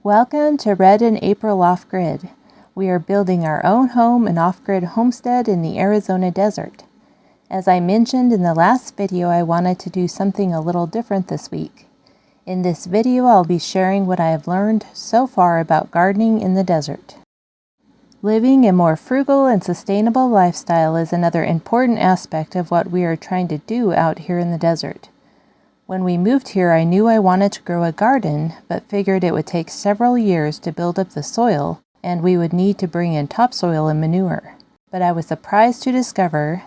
Welcome to Red and April Off-Grid. We are building our own home and off-grid homestead in the Arizona desert. As I mentioned in the last video, I wanted to do something a little different this week. In this video, I'll be sharing what I have learned so far about gardening in the desert. Living a more frugal and sustainable lifestyle is another important aspect of what we are trying to do out here in the desert. When we moved here, I knew I wanted to grow a garden, but figured it would take several years to build up the soil, and we would need to bring in topsoil and manure. But I was surprised to discover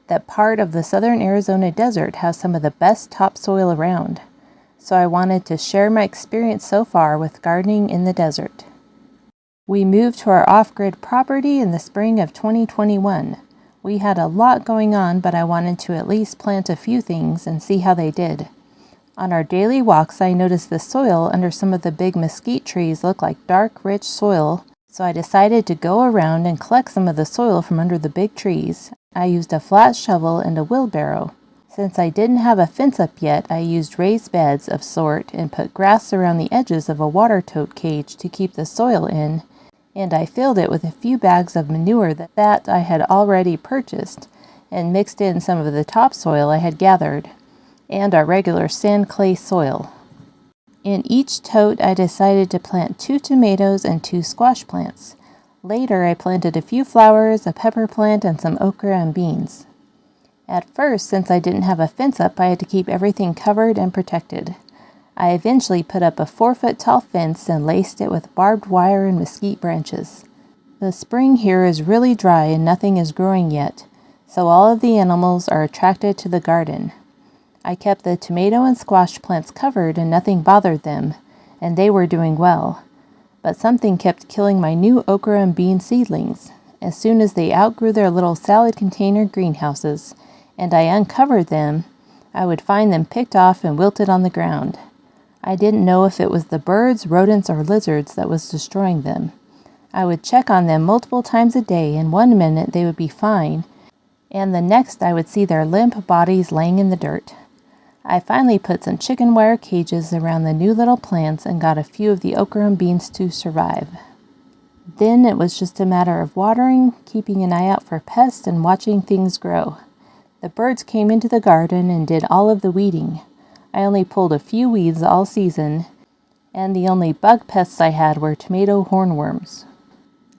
that part of the southern Arizona desert has some of the best topsoil around. So I wanted to share my experience so far with gardening in the desert. We moved to our off-grid property in the spring of 2021. We had a lot going on, but I wanted to at least plant a few things and see how they did. On our daily walks, I noticed the soil under some of the big mesquite trees looked like dark, rich soil, so I decided to go around and collect some of the soil from under the big trees. I used a flat shovel and a wheelbarrow. Since I didn't have a fence up yet, I used raised beds of sort and put grass around the edges of a water tote cage to keep the soil in, and I filled it with a few bags of manure that I had already purchased and mixed in some of the topsoil I had gathered, and our regular sand clay soil. In each tote, I decided to plant 2 tomatoes and 2 squash plants. Later, I planted a few flowers, a pepper plant, and some okra and beans. At first, since I didn't have a fence up, I had to keep everything covered and protected. I eventually put up a 4-foot tall fence and laced it with barbed wire and mesquite branches. The spring here is really dry and nothing is growing yet, so all of the animals are attracted to the garden. I kept the tomato and squash plants covered and nothing bothered them, and they were doing well. But something kept killing my new okra and bean seedlings. As soon as they outgrew their little salad container greenhouses, and I uncovered them, I would find them picked off and wilted on the ground. I didn't know if it was the birds, rodents, or lizards that was destroying them. I would check on them multiple times a day, and one minute they would be fine, and the next I would see their limp bodies laying in the dirt. I finally put some chicken wire cages around the new little plants and got a few of the okra and beans to survive. Then it was just a matter of watering, keeping an eye out for pests, and watching things grow. The birds came into the garden and did all of the weeding. I only pulled a few weeds all season, and the only bug pests I had were tomato hornworms.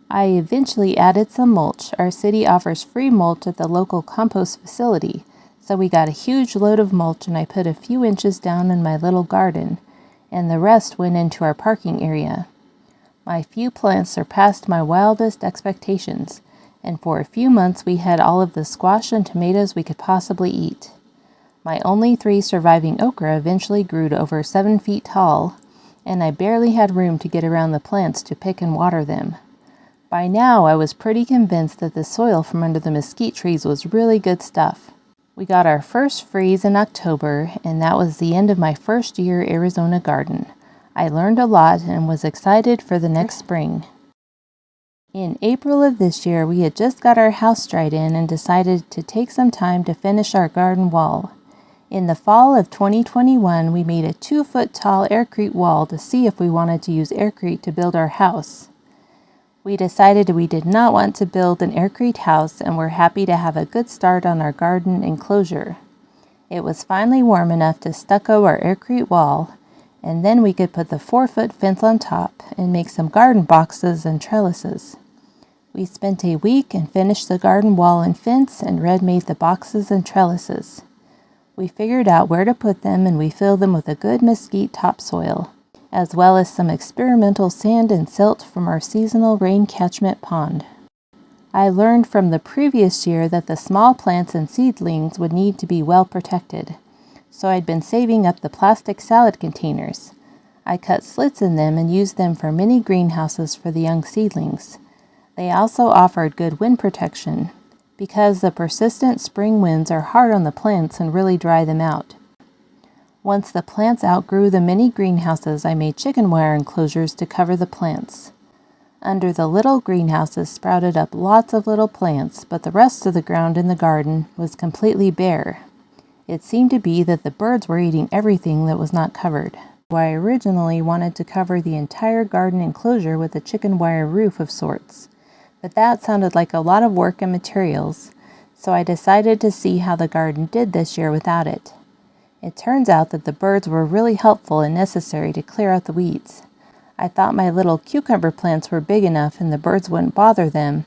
I eventually added some mulch. Our city offers free mulch at the local compost facility, so we got a huge load of mulch and I put a few inches down in my little garden, and the rest went into our parking area. My few plants surpassed my wildest expectations, and for a few months we had all of the squash and tomatoes we could possibly eat. My only 3 surviving okra eventually grew to over 7 feet tall, and I barely had room to get around the plants to pick and water them. By now, I was pretty convinced that the soil from under the mesquite trees was really good stuff. We got our first freeze in October, and that was the end of my first year Arizona garden. I learned a lot and was excited for the next spring. In April of this year, we had just got our house dried in and decided to take some time to finish our garden wall. In the fall of 2021, we made a 2-foot tall aircrete wall to see if we wanted to use aircrete to build our house. We decided we did not want to build an aircrete house and were happy to have a good start on our garden enclosure. It was finally warm enough to stucco our aircrete wall, and then we could put the 4-foot fence on top and make some garden boxes and trellises. We spent a week and finished the garden wall and fence, and Red made the boxes and trellises. We figured out where to put them, and we filled them with a good mesquite topsoil, as well as some experimental sand and silt from our seasonal rain catchment pond. I learned from the previous year that the small plants and seedlings would need to be well protected, so I'd been saving up the plastic salad containers. I cut slits in them and used them for mini greenhouses for the young seedlings. They also offered good wind protection, because the persistent spring winds are hard on the plants and really dry them out. Once the plants outgrew the mini greenhouses, I made chicken wire enclosures to cover the plants. Under the little greenhouses sprouted up lots of little plants, but the rest of the ground in the garden was completely bare. It seemed to be that the birds were eating everything that was not covered. I originally wanted to cover the entire garden enclosure with a chicken wire roof of sorts, but that sounded like a lot of work and materials, so I decided to see how the garden did this year without it. It turns out that the birds were really helpful and necessary to clear out the weeds. I thought my little cucumber plants were big enough and the birds wouldn't bother them,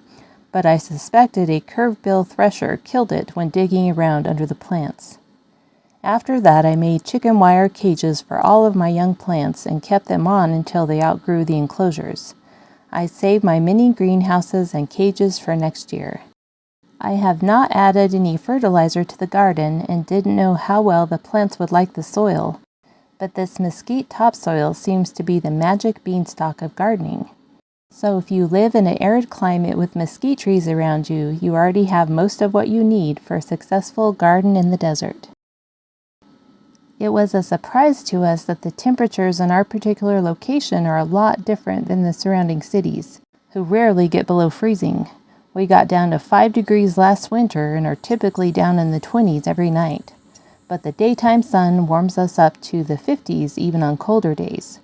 but I suspected a curved-bill thresher killed it when digging around under the plants. After that, I made chicken wire cages for all of my young plants and kept them on until they outgrew the enclosures. I saved my mini greenhouses and cages for next year. I have not added any fertilizer to the garden and didn't know how well the plants would like the soil, but this mesquite topsoil seems to be the magic beanstalk of gardening. So if you live in an arid climate with mesquite trees around you, you already have most of what you need for a successful garden in the desert. It was a surprise to us that the temperatures in our particular location are a lot different than the surrounding cities, who rarely get below freezing. We got down to 5 degrees last winter and are typically down in the 20s every night. But the daytime sun warms us up to the 50s even on colder days.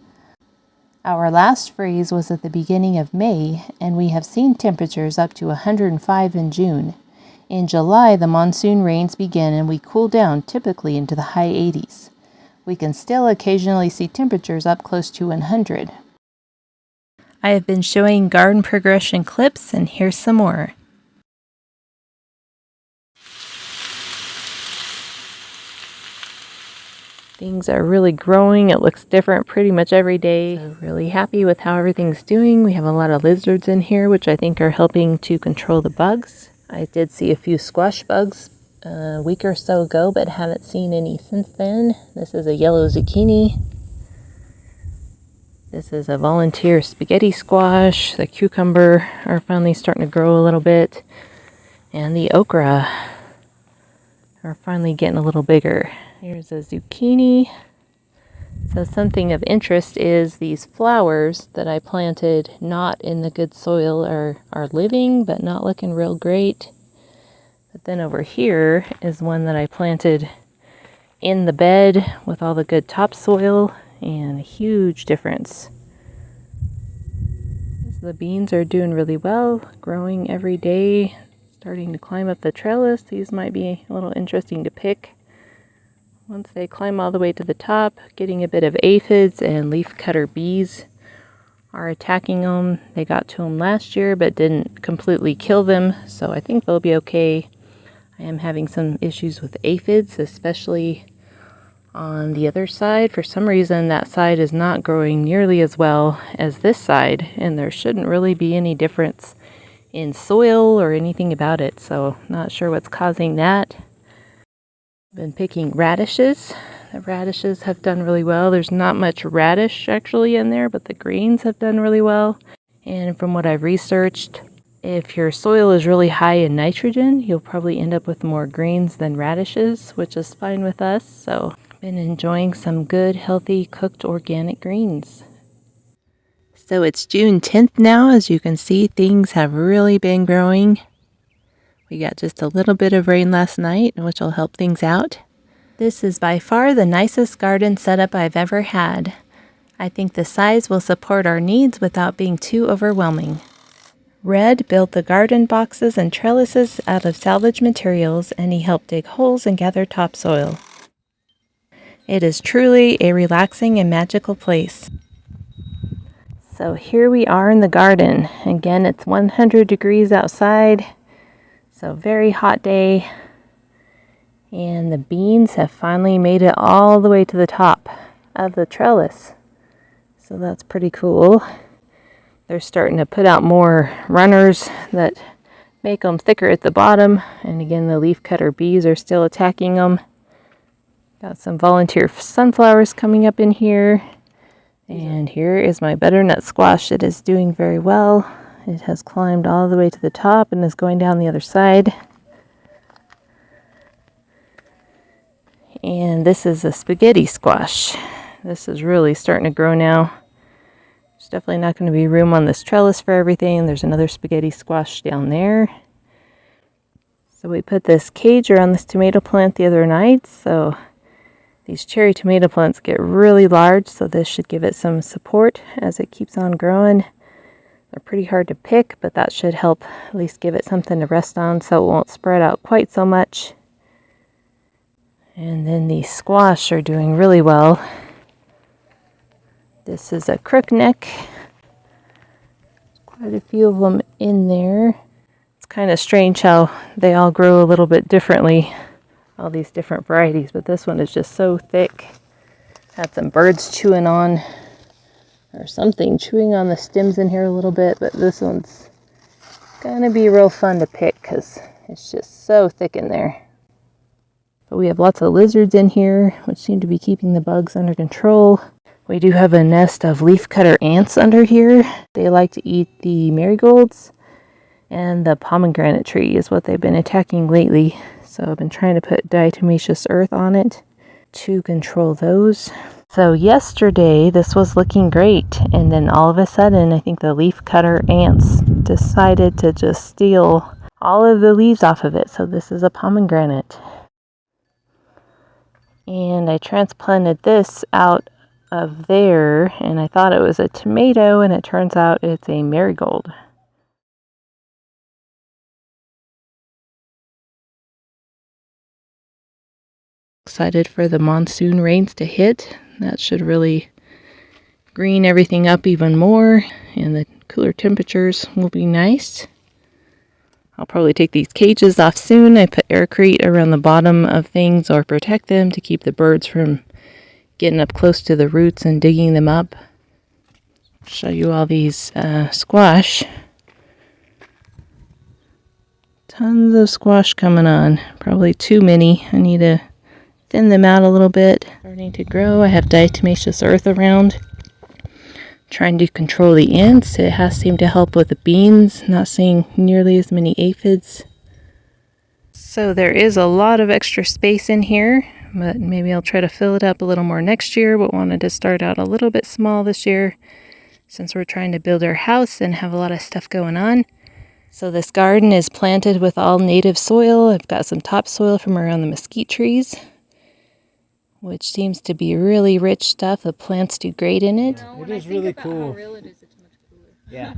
Our last freeze was at the beginning of May, and we have seen temperatures up to 105 in June. In July, the monsoon rains begin and we cool down typically into the high 80s. We can still occasionally see temperatures up close to 100. I have been showing garden progression clips, and here's some more. Things are really growing. It looks different pretty much every day. So really happy with how everything's doing. We have a lot of lizards in here, which I think are helping to control the bugs. I did see a few squash bugs a week or so ago, but haven't seen any since then. This is a yellow zucchini. This is a volunteer spaghetti squash. The cucumber are finally starting to grow a little bit. And the okra are finally getting a little bigger. Here's a zucchini. So something of interest is these flowers that I planted not in the good soil are living but not looking real great. But then over here is one that I planted in the bed with all the good topsoil, and a huge difference. So the beans are doing really well, growing every day, starting to climb up the trellis. These might be a little interesting to pick. Once they climb all the way to the top, getting a bit of aphids and leafcutter bees are attacking them. They got to them last year but didn't completely kill them, so I think they'll be okay. I am having some issues with aphids, especially on the other side. For some reason, that side is not growing nearly as well as this side, and there shouldn't really be any difference in soil or anything about it, so not sure what's causing that. Been picking radishes. The radishes have done really well. There's not much radish actually in there, but the greens have done really well. And from what I've researched, if your soil is really high in nitrogen, you'll probably end up with more greens than radishes, which is fine with us. So I've been enjoying some good, healthy, cooked organic greens. So it's June 10th now. As you can see, things have really been growing. We got just a little bit of rain last night, which will help things out. This is by far the nicest garden setup I've ever had. I think the size will support our needs without being too overwhelming. Red built the garden boxes and trellises out of salvage materials, and he helped dig holes and gather topsoil. It is truly a relaxing and magical place. So here we are in the garden. Again, it's 100 degrees outside. So very hot day, and the beans have finally made it all the way to the top of the trellis. So that's pretty cool. They're starting to put out more runners that make them thicker at the bottom. And again, the leafcutter bees are still attacking them. Got some volunteer sunflowers coming up in here. And here is my butternut squash. It is doing very well. It has climbed all the way to the top and is going down the other side. And this is a spaghetti squash. This is really starting to grow now. There's definitely not going to be room on this trellis for everything. There's another spaghetti squash down there. So we put this cage around this tomato plant the other night, so These cherry tomato plants get really large, so this should give it some support as it keeps on growing. They're pretty hard to pick, but that should help at least give it something to rest on so it won't spread out quite so much. And then the squash are doing really well. This is a crookneck. Quite a few of them in there. It's kind of strange how they all grow a little bit differently, all these different varieties, but this one is just so thick. Had some birds chewing on, or something chewing on the stems in here a little bit, but this one's gonna be real fun to pick because it's just so thick in there. But we have lots of lizards in here, which seem to be keeping the bugs under control. We do have a nest of leafcutter ants under here. They like to eat the marigolds, and the pomegranate tree is what they've been attacking lately. So I've been trying to put diatomaceous earth on it to control those. So yesterday this was looking great, and then all of a sudden I think the leafcutter ants decided to just steal all of the leaves off of it. So this is a pomegranate. And I transplanted this out of there, and I thought it was a tomato, and it turns out it's a marigold. Excited for the monsoon rains to hit. That should really green everything up even more, and the cooler temperatures will be nice. I'll probably take these cages off soon. I put aircrete around the bottom of things or protect them to keep the birds from getting up close to the roots and digging them up. Show you all these squash. Tons of squash coming on. Probably too many. I need to thin them out a little bit. Starting to grow. I have diatomaceous earth around. Trying to control the ants. It has seemed to help with the beans. Not seeing nearly as many aphids. So there is a lot of extra space in here, but maybe I'll try to fill it up a little more next year, but wanted to start out a little bit small this year since we're trying to build our house and have a lot of stuff going on. So this garden is planted with all native soil. I've got some topsoil from around the mesquite trees, which seems to be really rich stuff. The plants do great in it. No, it is really cool. How real it is, it's much cooler. Yeah.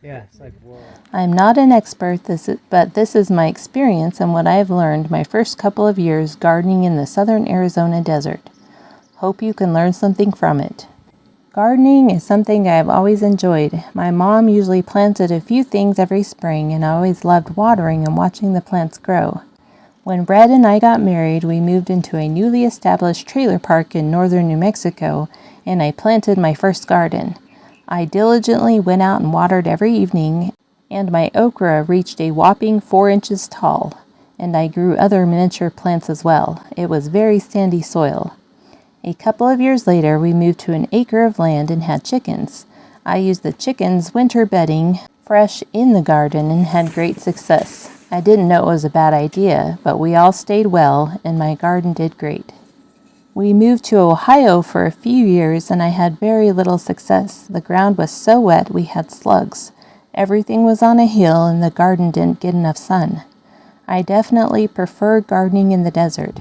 Yeah, it's like, whoa. I'm not an expert, but this is my experience and what I've learned my first couple of years gardening in the southern Arizona desert. Hope you can learn something from it. Gardening is something I've always enjoyed. My mom usually planted a few things every spring, and I always loved watering and watching the plants grow. When Brad and I got married, we moved into a newly established trailer park in northern New Mexico, and I planted my first garden. I diligently went out and watered every evening, and my okra reached a whopping 4 inches tall, and I grew other miniature plants as well. It was very sandy soil. A couple of years later, we moved to an acre of land and had chickens. I used the chickens' winter bedding fresh in the garden and had great success. I didn't know it was a bad idea, but we all stayed well, and my garden did great. We moved to Ohio for a few years, and I had very little success. The ground was so wet we had slugs. Everything was on a hill, and the garden didn't get enough sun. I definitely prefer gardening in the desert.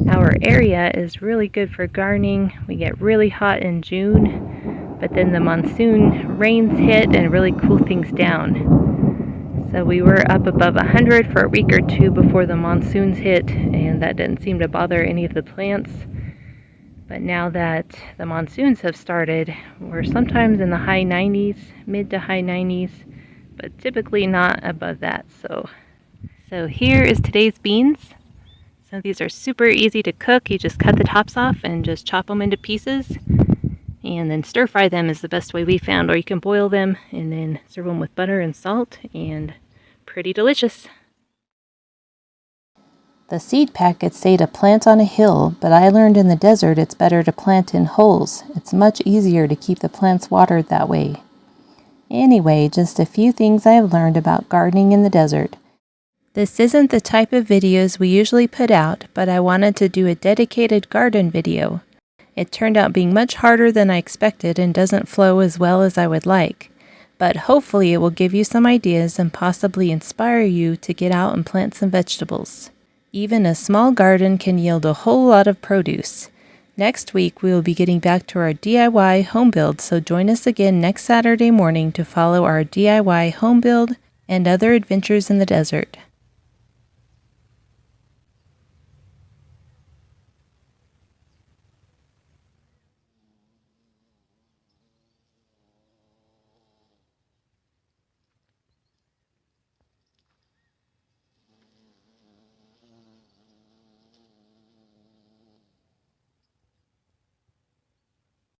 Our area is really good for gardening. We get really hot in June, but then the monsoon rains hit and really cool things down. So we were up above 100 for a week or two before the monsoons hit, and that didn't seem to bother any of the plants. But now that the monsoons have started, we're sometimes in the high 90s, mid to high 90s, but typically not above that. So here is today's beans. So these are super easy to cook. You just cut the tops off and just chop them into pieces. And then stir fry them is the best way we found, or you can boil them and then serve them with butter and salt, and pretty delicious. The seed packets say to plant on a hill, but I learned in the desert it's better to plant in holes. It's much easier to keep the plants watered that way. Anyway, just a few things I've learned about gardening in the desert. This isn't the type of videos we usually put out, but I wanted to do a dedicated garden video. It turned out being much harder than I expected and doesn't flow as well as I would like. But hopefully it will give you some ideas and possibly inspire you to get out and plant some vegetables. Even a small garden can yield a whole lot of produce. Next week, we will be getting back to our DIY home build, so join us again next Saturday morning to follow our DIY home build and other adventures in the desert.